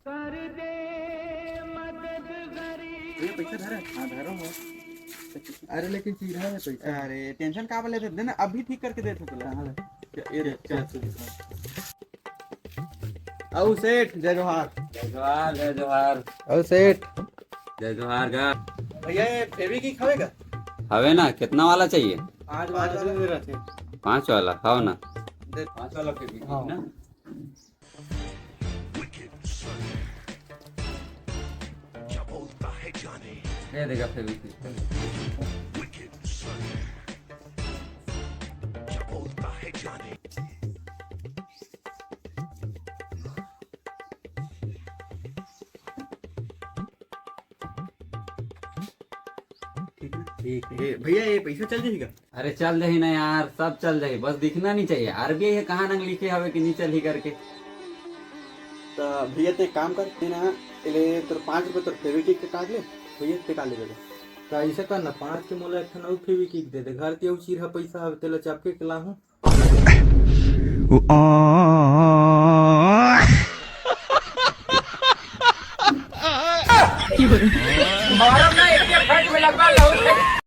ये पैसा धरा। हाँ धरा हुआ। अरे लेकिन चीरा है पैसा। अरे टेंशन का वाले थे ना, अभी ठीक करके दे तुला। ये औ सेठ जय जोहार। जय जोहार जय जोहार और सेठ जय जोहार का भैया ये फेविक्विक खावेगा? हवे ना, कितना वाला चाहिए? 5 वाला दे रहे थे। 5 वाला खाओ ना। दे। 5 वाला फेविक्विक हाँ। ना। दे देगा फेविक्विक। ठीक है भैया, ये पैसा चल जाएगा? अरे चल जाही ना यार, सब चल जाही, बस दिखना नहीं चाहिए। आरबीआई है कहाँ नंग लिखे हवे कि नहीं चल ही करके। तो भैया ते काम कर देना, ले तो 5 रुपए तो फेविक्विक के काट ले भैया, ते काट ले बेटा। तो ऐसे करना 5 के मोला एक ठन फेविक्विक दे दे। घर ते चीरा पैसा हवे तेला चापके के लाहूं। मारो ना, एक फट में लगवा लो।